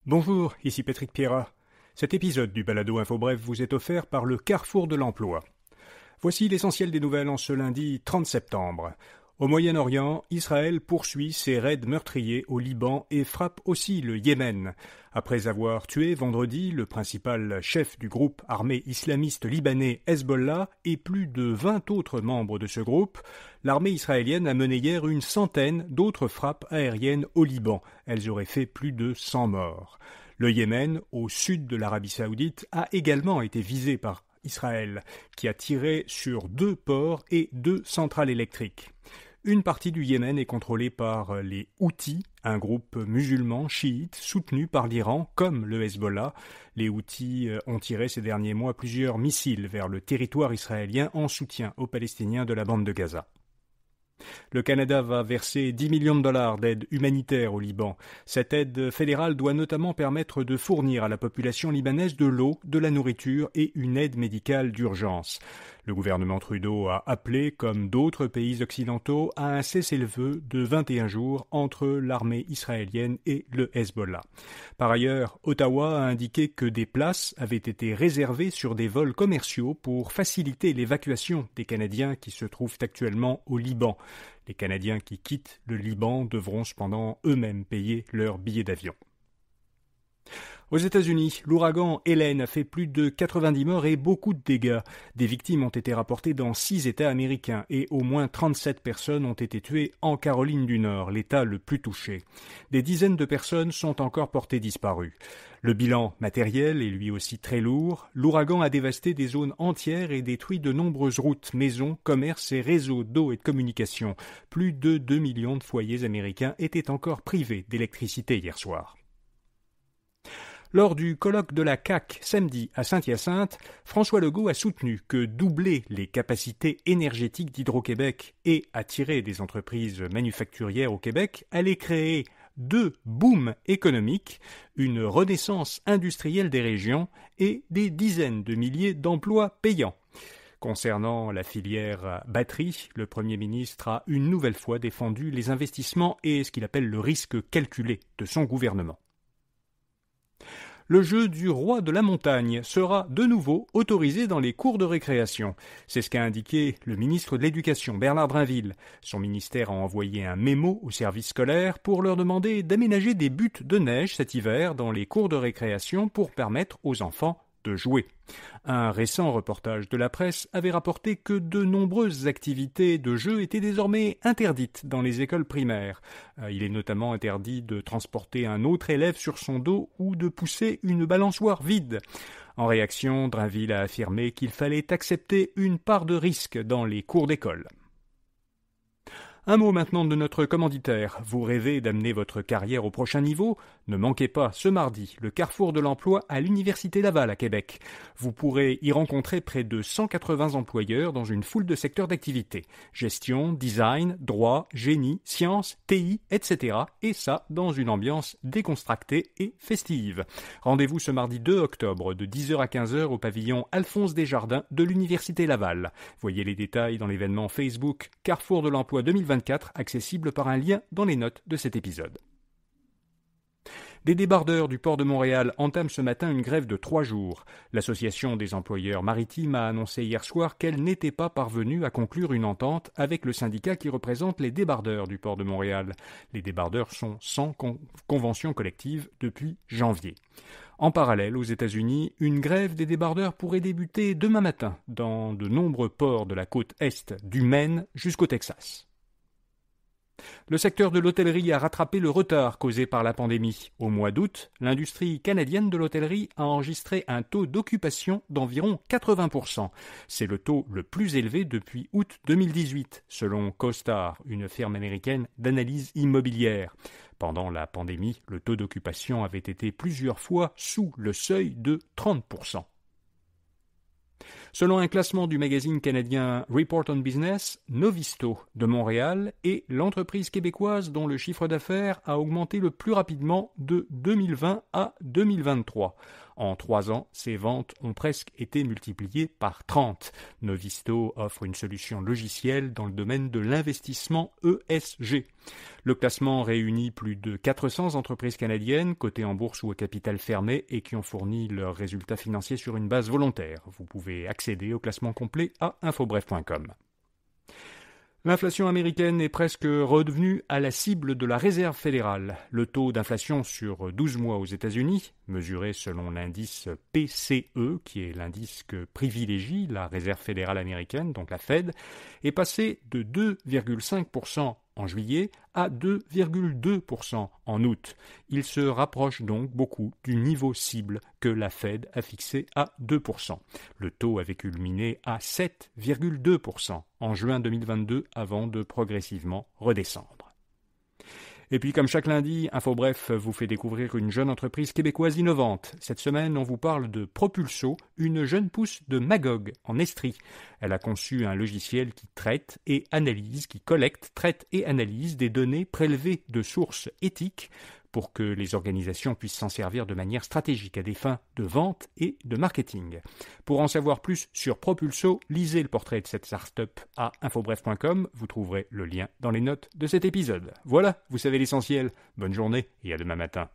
Bonjour, ici Patrick Pierrat. Cet épisode du Balado Info Bref vous est offert par le Carrefour de l'Emploi. Voici l'essentiel des nouvelles en ce lundi 30 septembre. Au Moyen-Orient, Israël poursuit ses raids meurtriers au Liban et frappe aussi le Yémen. Après avoir tué vendredi le principal chef du groupe armé islamiste libanais Hezbollah et plus de 20 autres membres de ce groupe, l'armée israélienne a mené hier une centaine d'autres frappes aériennes au Liban. Elles auraient fait plus de 100 morts. Le Yémen, au sud de l'Arabie saoudite, a également été visé par Israël, qui a tiré sur 2 ports et 2 centrales électriques. Une partie du Yémen est contrôlée par les Houthis, un groupe musulman chiite soutenu par l'Iran comme le Hezbollah. Les Houthis ont tiré ces derniers mois plusieurs missiles vers le territoire israélien en soutien aux Palestiniens de la bande de Gaza. Le Canada va verser 10 millions de dollars d'aide humanitaire au Liban. Cette aide fédérale doit notamment permettre de fournir à la population libanaise de l'eau, de la nourriture et une aide médicale d'urgence. Le gouvernement Trudeau a appelé, comme d'autres pays occidentaux, à un cessez-le-feu de 21 jours entre l'armée israélienne et le Hezbollah. Par ailleurs, Ottawa a indiqué que des places avaient été réservées sur des vols commerciaux pour faciliter l'évacuation des Canadiens qui se trouvent actuellement au Liban. Les Canadiens qui quittent le Liban devront cependant eux-mêmes payer leur billet d'avion. Aux États-Unis, l'ouragan Hélène a fait plus de 90 morts et beaucoup de dégâts. Des victimes ont été rapportées dans 6 États américains et au moins 37 personnes ont été tuées en Caroline du Nord, l'État le plus touché. Des dizaines de personnes sont encore portées disparues. Le bilan matériel est lui aussi très lourd. L'ouragan a dévasté des zones entières et détruit de nombreuses routes, maisons, commerces et réseaux d'eau et de communication. Plus de 2 millions de foyers américains étaient encore privés d'électricité hier soir. Lors du colloque de la CAQ samedi à Saint-Hyacinthe, François Legault a soutenu que doubler les capacités énergétiques d'Hydro-Québec et attirer des entreprises manufacturières au Québec allait créer 2 booms économiques, une renaissance industrielle des régions et des dizaines de milliers d'emplois payants. Concernant la filière batterie, le Premier ministre a une nouvelle fois défendu les investissements et ce qu'il appelle le risque calculé de son gouvernement. Le jeu du roi de la montagne sera de nouveau autorisé dans les cours de récréation. C'est ce qu'a indiqué le ministre de l'Éducation, Bernard Drinville. Son ministère a envoyé un mémo aux services scolaires pour leur demander d'aménager des buttes de neige cet hiver dans les cours de récréation pour permettre aux enfants de jouer. Un récent reportage de la presse avait rapporté que de nombreuses activités de jeu étaient désormais interdites dans les écoles primaires. Il est notamment interdit de transporter un autre élève sur son dos ou de pousser une balançoire vide. En réaction, Drinville a affirmé qu'il fallait accepter une part de risque dans les cours d'école. Un mot maintenant de notre commanditaire. Vous rêvez d'amener votre carrière au prochain niveau? Ne manquez pas ce mardi le Carrefour de l'Emploi à l'Université Laval à Québec. Vous pourrez y rencontrer près de 180 employeurs dans une foule de secteurs d'activité. Gestion, design, droit, génie, sciences, TI, etc. Et ça dans une ambiance décontractée et festive. Rendez-vous ce mardi 2 octobre de 10h à 15h au pavillon Alphonse Desjardins de l'Université Laval. Voyez les détails dans l'événement Facebook Carrefour de l'Emploi 2024, accessible par un lien dans les notes de cet épisode. Des débardeurs du port de Montréal entament ce matin une grève de 3 jours. L'Association des employeurs maritimes a annoncé hier soir qu'elle n'était pas parvenue à conclure une entente avec le syndicat qui représente les débardeurs du port de Montréal. Les débardeurs sont sans convention collective depuis janvier. En parallèle, aux États-Unis, une grève des débardeurs pourrait débuter demain matin dans de nombreux ports de la côte est du Maine jusqu'au Texas. Le secteur de l'hôtellerie a rattrapé le retard causé par la pandémie. Au mois d'août, l'industrie canadienne de l'hôtellerie a enregistré un taux d'occupation d'environ 80%. C'est le taux le plus élevé depuis août 2018, selon CoStar, une firme américaine d'analyse immobilière. Pendant la pandémie, le taux d'occupation avait été plusieurs fois sous le seuil de 30%. Selon un classement du magazine canadien Report on Business, Novisto de Montréal est l'entreprise québécoise dont le chiffre d'affaires a augmenté le plus rapidement de 2020 à 2023. En 3 ans, ses ventes ont presque été multipliées par 30. Novisto offre une solution logicielle dans le domaine de l'investissement ESG. Le classement réunit plus de 400 entreprises canadiennes cotées en bourse ou au capital fermé et qui ont fourni leurs résultats financiers sur une base volontaire. Vous pouvez accéder au classement complet à infobref.com. L'inflation américaine est presque redevenue à la cible de la Réserve fédérale. Le taux d'inflation sur 12 mois aux États-Unis, mesuré selon l'indice PCE, qui est l'indice que privilégie la Réserve fédérale américaine, donc la Fed, est passé de 2,5% en juillet à 2,2% en août. Il se rapproche donc beaucoup du niveau cible que la Fed a fixé à 2%. Le taux avait culminé à 7,2% en juin 2022 avant de progressivement redescendre. Et puis, comme chaque lundi, InfoBref vous fait découvrir une jeune entreprise québécoise innovante. Cette semaine, on vous parle de Propulso, une jeune pousse de Magog, en Estrie. Elle a conçu un logiciel qui collecte, traite et analyse des données prélevées de sources éthiques pour que les organisations puissent s'en servir de manière stratégique à des fins de vente et de marketing. Pour en savoir plus sur Propulso, lisez le portrait de cette start-up à infobref.com. Vous trouverez le lien dans les notes de cet épisode. Voilà, vous savez l'essentiel. Bonne journée et à demain matin.